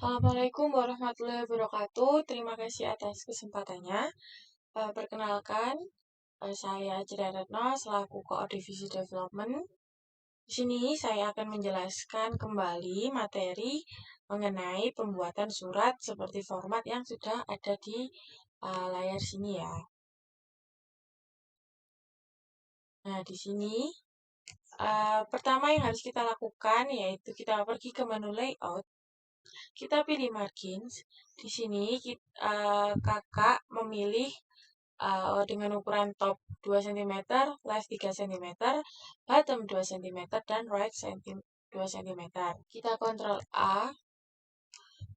Assalamualaikum warahmatullahi wabarakatuh. Terima kasih atas kesempatannya. Perkenalkan, saya Cira Retno selaku Koor Divisi Development. Di sini saya akan menjelaskan kembali materi mengenai pembuatan surat seperti format yang sudah ada di layar sini ya. Nah, di sini pertama yang harus kita lakukan yaitu kita pergi ke menu layout. Kita pilih margins. Di sini kakak memilih dengan ukuran top 2 cm, left 3 cm, bottom 2 cm, dan right 2 cm. Kita Ctrl A,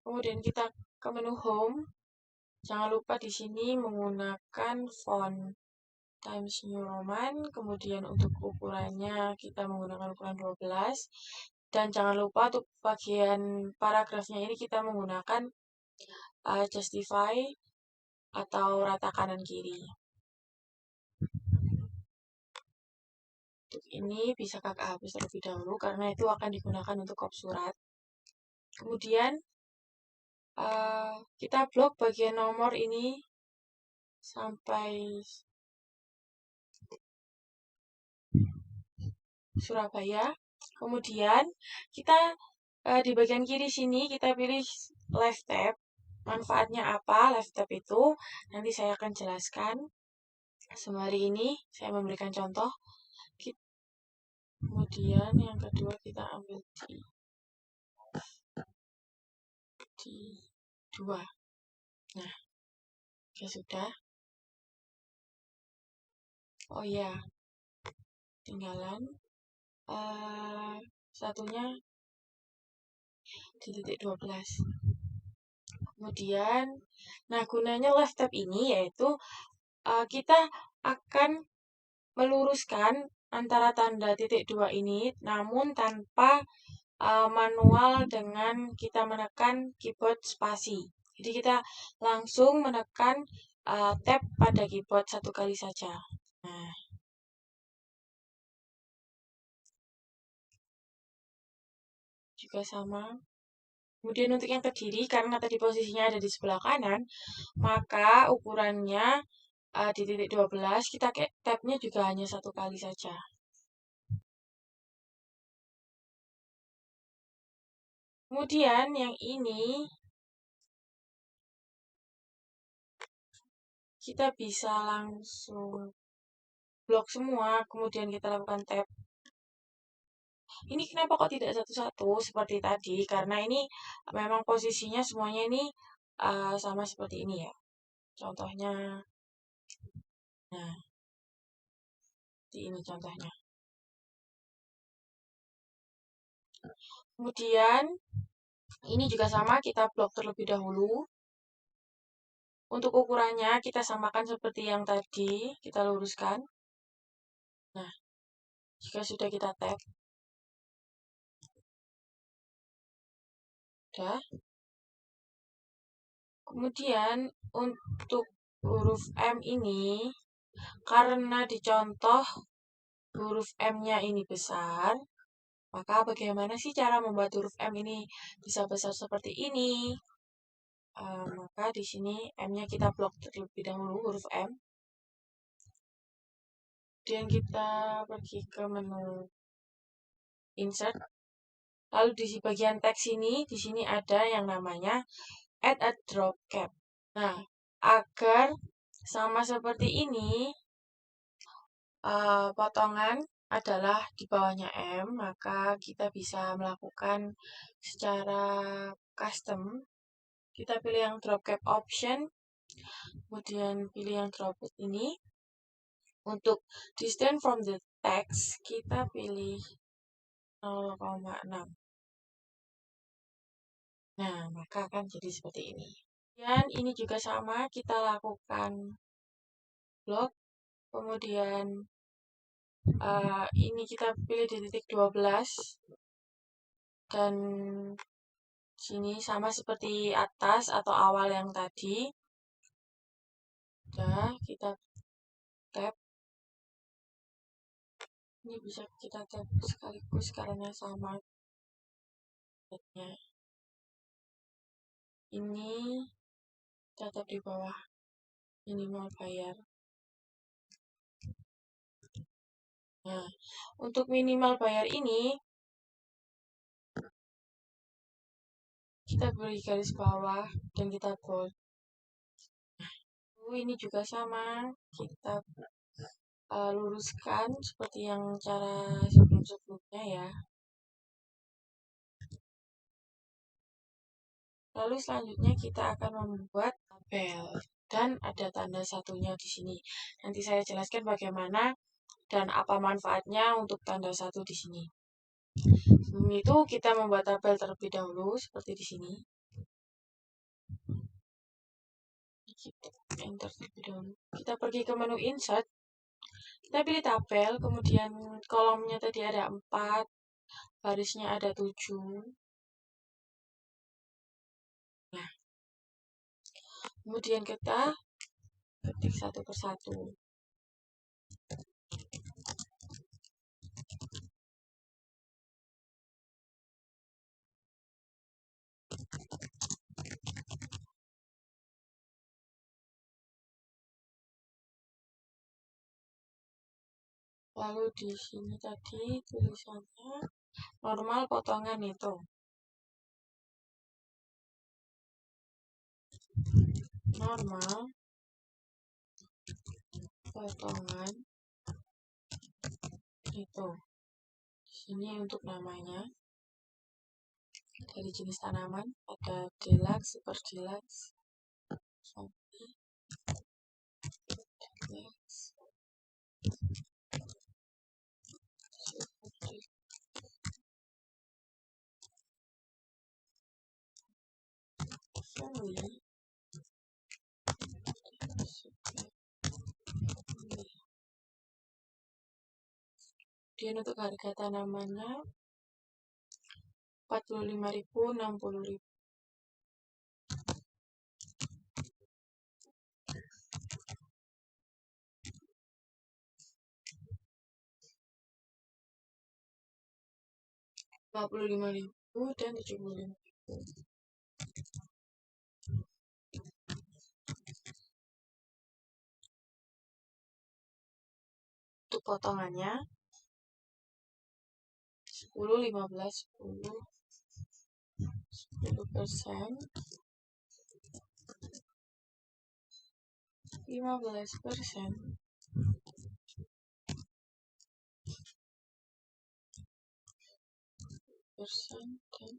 kemudian kita ke menu Home. Jangan lupa di sini menggunakan font Times New Roman, kemudian untuk ukurannya kita menggunakan ukuran 12, dan jangan lupa untuk bagian paragrafnya ini kita menggunakan justify atau rata kanan kiri. Untuk ini bisa kakak hapus terlebih dahulu karena itu akan digunakan untuk kop surat. Kemudian kita blok bagian nomor ini sampai Surabaya. Kemudian kita di bagian kiri sini kita pilih left tab. Manfaatnya apa left tab itu? Nanti saya akan jelaskan. Sembari ini saya memberikan contoh. Kemudian yang kedua kita ambil di 2. Nah, ya sudah. Oh ya, tinggalan satunya di titik 12. Kemudian, nah gunanya left tab ini yaitu kita akan meluruskan antara tanda titik 2 ini, namun tanpa manual dengan kita menekan keyboard spasi. Jadi kita langsung menekan tab pada keyboard satu kali saja. Nah, juga sama. Kemudian untuk yang kediri, karena tadi posisinya ada di sebelah kanan, maka ukurannya di titik 12, kita tab-nya juga hanya satu kali saja. Kemudian yang ini, kita bisa langsung blok semua, kemudian kita lakukan tab. Ini kenapa kok tidak satu-satu seperti tadi? Karena ini memang posisinya semuanya ini sama seperti ini ya. Contohnya, nah, ini contohnya. Kemudian, ini juga sama, kita blok terlebih dahulu. Untuk ukurannya, kita samakan seperti yang tadi, kita luruskan. Nah, jika sudah kita tab, udah. Kemudian, untuk huruf M ini, karena dicontoh huruf M-nya ini besar, maka bagaimana sih cara membuat huruf M ini bisa besar seperti ini? Maka di sini M-nya kita blok terlebih dahulu, huruf M. Kemudian kita pergi ke menu Insert. Lalu di bagian teks ini, di sini ada yang namanya Add a Drop Cap. Nah, agar sama seperti ini, potongan adalah di bawahnya M, maka kita bisa melakukan secara custom. Kita pilih yang drop cap option, kemudian pilih yang drop ini. Untuk distance from the text, kita pilih 0,6. Nah, maka akan jadi seperti ini. Dan ini juga sama, kita lakukan blok, kemudian ini kita pilih di titik 12, dan sini sama seperti atas atau awal yang tadi. Udah, kita tap. Ini bisa kita tap sekaligus karena sama. ini tetap di bawah minimal bayar. Nah, untuk minimal bayar ini, kita beri garis bawah dan kita bold. Ini juga sama, kita luruskan seperti yang cara sebelum-sebelumnya ya. Lalu selanjutnya kita akan membuat tabel dan ada tanda satunya di sini. Nanti saya jelaskan bagaimana dan apa manfaatnya untuk tanda satu di sini. Sebelum itu kita membuat tabel terlebih dahulu seperti di sini. Kita enter terlebih dahulu. Kita pergi ke menu insert. Kita pilih tabel, kemudian kolomnya tadi ada 4, barisnya ada 7. Nah, kemudian kita ketik satu persatu. Lalu di sini tadi tulisannya normal potongan itu. Normal potongan itu. Di sini untuk namanya dari jenis tanaman ada deluxe, super deluxe, deluxe, family, kemudian untuk harga tanamannya 45.000, 60.000. Rp55.000 dan Rp75.000. Untuk potongannya 10, 15, 10, 10%, 15%, dan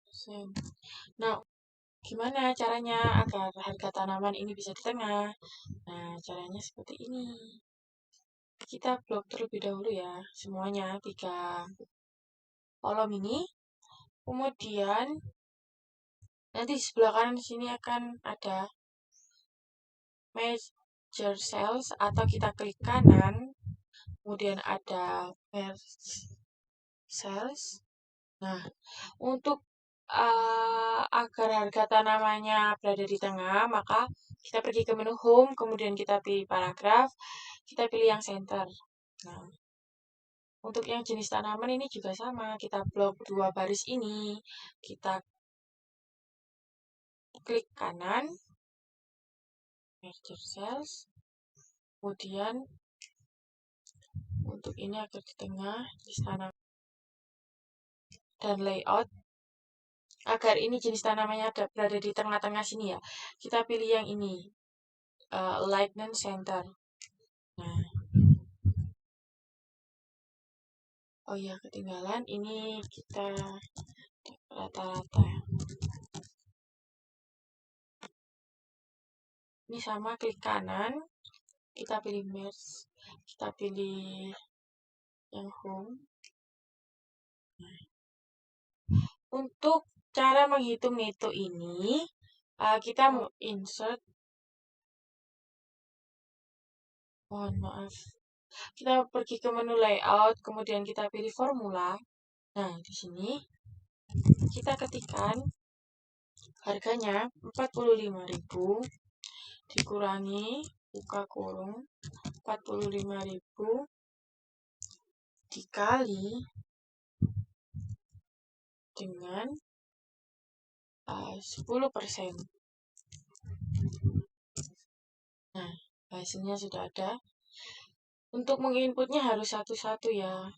persen. Nah, gimana caranya agar harga tanaman ini bisa di tengah? Nah, caranya seperti ini. Kita blok terlebih dahulu ya, semuanya 3 kolom ini. Kemudian nanti di sebelah kanan sini akan ada major cells atau kita klik kanan. Kemudian ada merge cells. Nah, untuk agar harga tanamannya berada di tengah, maka kita pergi ke menu home, kemudian kita pilih paragraf, kita pilih yang center. Nah, untuk yang jenis tanaman ini juga sama, kita blok 2 baris ini, kita klik kanan, merge cells, kemudian untuk ini agar di tengah, jenis tanaman dan layout. Agar ini jenis tanamannya berada di tengah-tengah sini ya, kita pilih yang ini, alignment center. Nah, oh iya ketinggalan, ini kita rata-rata. Ini sama, klik kanan, kita pilih merge, kita pilih yang home. Nah, untuk cara menghitung itu ini, kita mau insert, mohon maaf, kita pergi ke menu layout, kemudian kita pilih formula. Nah, di sini kita ketikkan harganya 45.000 dikurangi buka kurung 45.000 dikali dengan 10%. Nah, hasilnya sudah ada. Untuk menginputnya harus satu-satu ya.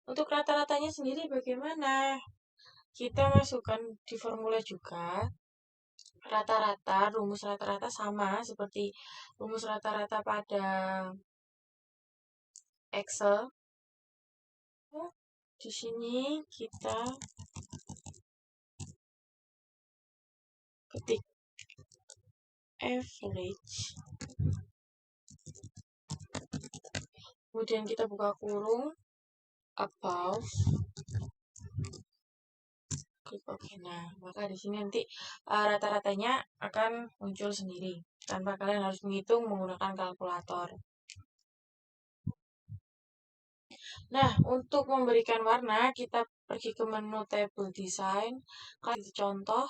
Untuk rata-ratanya sendiri bagaimana? Kita masukkan di formula juga. Rata-rata, rumus rata-rata sama seperti rumus rata-rata pada Excel. Di sini kita ketik average, kemudian kita buka kurung, above, klik OK. Nah, maka di sini nanti rata-ratanya akan muncul sendiri tanpa kalian harus menghitung menggunakan kalkulator. Nah, untuk memberikan warna, kita pergi ke menu table design, klik contoh.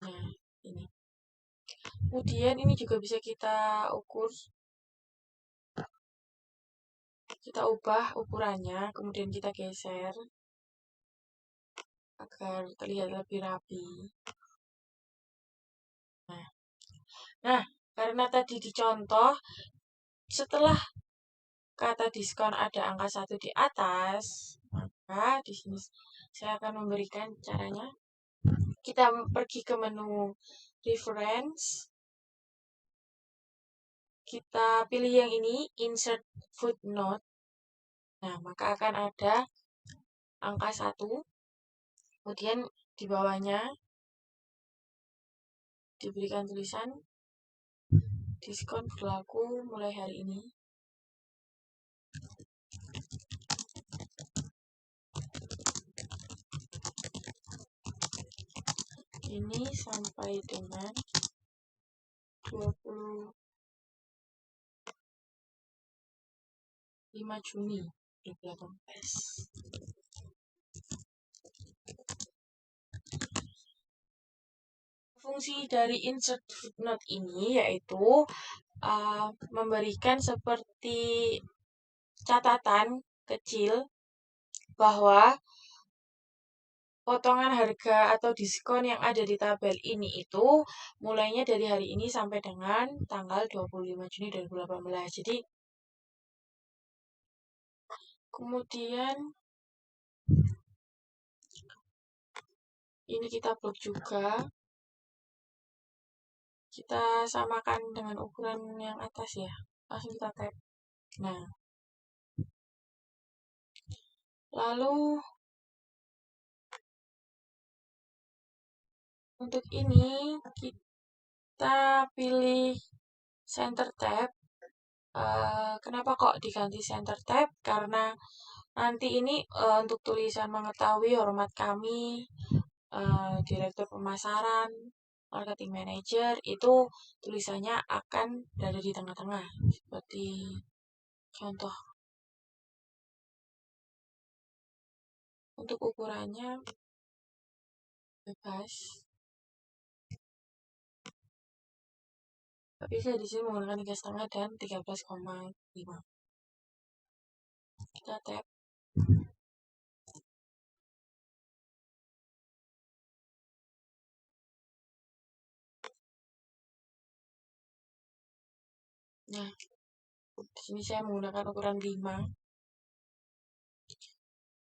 Nah, ini. Kemudian ini juga bisa kita ukur. Kita ubah ukurannya, kemudian kita geser agar terlihat lebih rapi. Nah, karena tadi dicontoh, setelah kata diskon ada angka 1 di atas, maka di sini saya akan memberikan caranya. Kita pergi ke menu reference. Kita pilih yang ini, insert footnote. Nah, maka akan ada angka 1. Kemudian di bawahnya diberikan tulisan diskon berlaku mulai hari ini. Ini sampai dengan 25 Juni 2018. Fungsi dari insert footnote ini yaitu memberikan seperti catatan kecil bahwa potongan harga atau diskon yang ada di tabel ini itu mulainya dari hari ini sampai dengan tanggal 25 Juni 2018. Jadi kemudian ini kita blok juga. Kita samakan dengan ukuran yang atas ya. Langsung kita tap. Nah, lalu untuk ini kita pilih center tab. Kenapa kok diganti center tab? Karena nanti ini untuk tulisan mengetahui hormat kami, direktur pemasaran, marketing manager, itu tulisannya akan berada di tengah-tengah. Seperti contoh. Untuk ukurannya bebas. Tapi saya di sini menggunakan 3,5 dan 13,5. Kita tap. Nah, di sini saya menggunakan ukuran 5.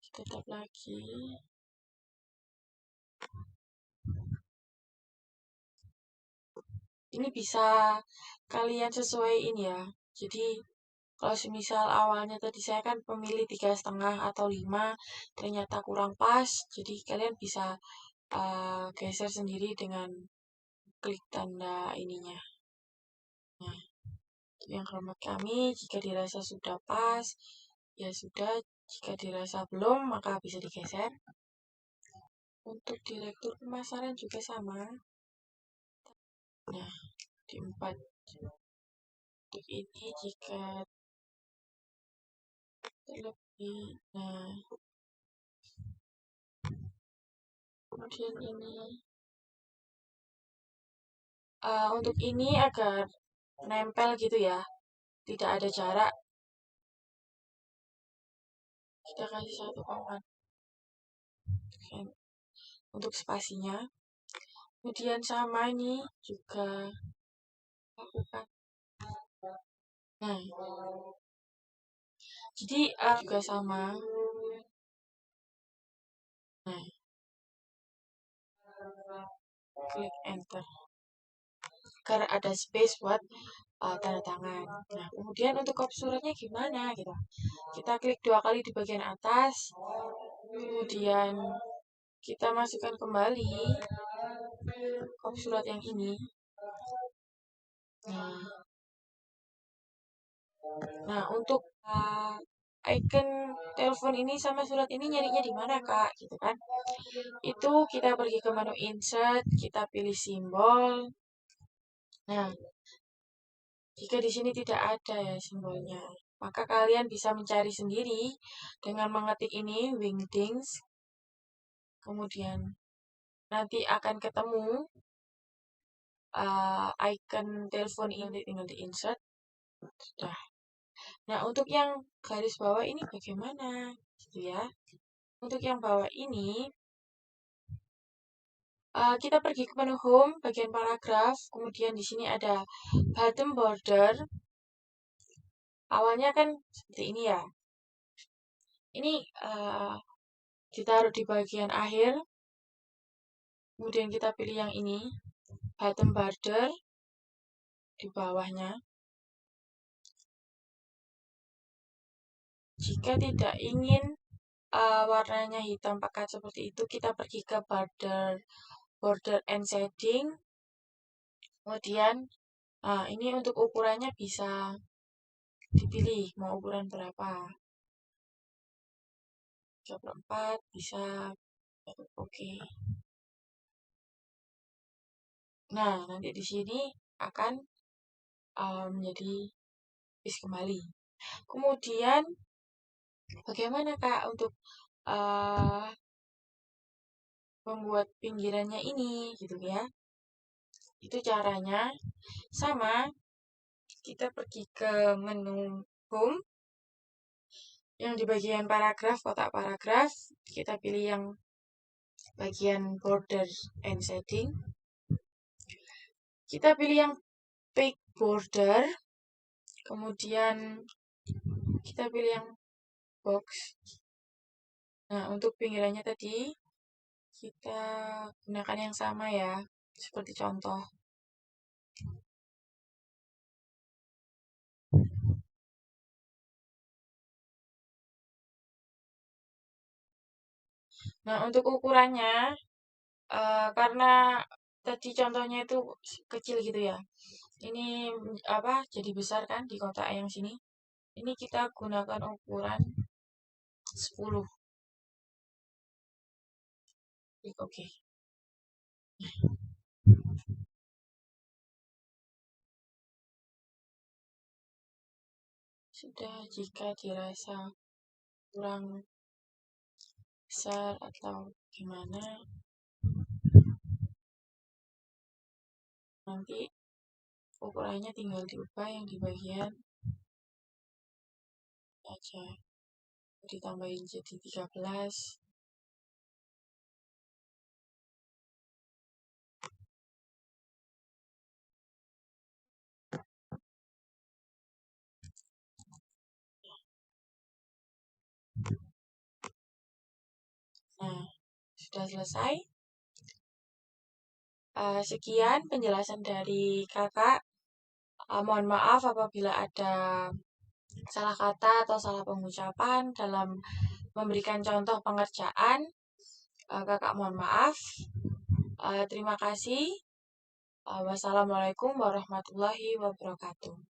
Kita tap lagi. Ini bisa kalian sesuaiin ya. Jadi kalau semisal awalnya tadi saya kan pemilih 3,5 atau 5, ternyata kurang pas. Jadi kalian bisa geser sendiri dengan klik tanda ininya. Nah, yang hormat kami, jika dirasa sudah pas, ya sudah. Jika dirasa belum, maka bisa digeser. Untuk direktur pemasaran juga sama. Nah, di 4. Untuk ini jika terlebih, nah, kemudian ini, untuk ini agar nempel gitu ya, tidak ada jarak, kita kasih 1,6 untuk spasinya. Kemudian sama ini juga lakukan. Nah, jadi juga sama. Nah, klik enter. Karena ada space buat tanda tangan. Nah, kemudian untuk copy suratnya gimana gitu. Kita klik 2 kali di bagian atas. Kemudian kita masukkan kembali copy surat yang ini. Nah, untuk icon telepon ini sama surat ini nyarinya di mana, Kak? Gitu kan. Itu kita pergi ke menu insert, kita pilih simbol. Nah, jika di sini tidak ada ya simbolnya, maka kalian bisa mencari sendiri dengan mengetik ini Wingdings. Kemudian nanti akan ketemu icon telepon ini, tinggal di insert. Sudah. Nah, untuk yang garis bawah ini bagaimana? Gitu ya. Untuk yang bawah ini, kita pergi ke menu home, bagian paragraf, kemudian di sini ada bottom border. Awalnya kan seperti ini ya. Ini ditaruh di bagian akhir, kemudian kita pilih yang ini, bottom border di bawahnya. Jika tidak ingin warnanya hitam pekat seperti itu, kita pergi ke border and shading. Kemudian ini untuk ukurannya bisa dipilih mau ukuran berapa. 34 bisa. Oke. Nah, nanti di sini akan menjadi bis kembali. Kemudian bagaimana Kak untuk membuat pinggirannya ini gitu ya. Itu caranya sama, kita pergi ke menu home yang di bagian paragraf, kotak paragraf, kita pilih yang bagian border and shading. Kita pilih yang page border, kemudian kita pilih yang box. Nah, untuk pinggirannya tadi kita gunakan yang sama ya, seperti contoh. Nah, untuk ukurannya, karena tadi contohnya itu kecil gitu ya. Ini jadi besar kan di kotak yang sini. Ini kita gunakan ukuran 10. Klik OK. Sudah, jika dirasa kurang besar atau gimana, nanti ukurannya tinggal diubah yang di bagian aja, ditambahin jadi 13. Nah, sudah selesai. Sekian penjelasan dari kakak. Mohon maaf apabila ada salah kata atau salah pengucapan dalam memberikan contoh pengerjaan. Kakak mohon maaf. Terima kasih. Wassalamualaikum warahmatullahi wabarakatuh.